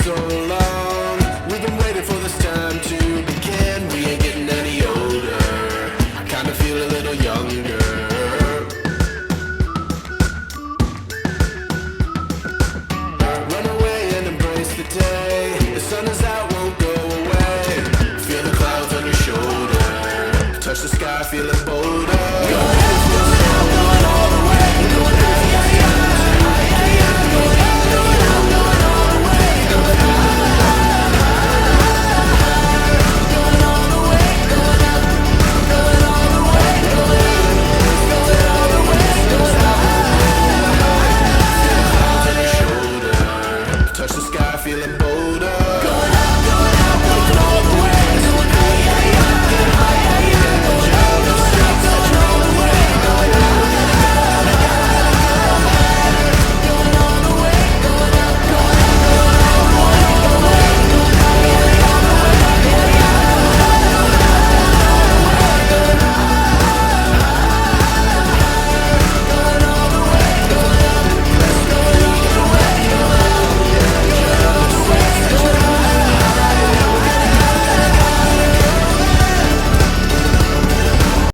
so long. We've been waiting for this time to begin. We ain't getting any older. I kinda feel a little younger. Run away and embrace the day. The sun is out, won't go away. Feel the clouds on your shoulder. Touch the sky, feeling bolder.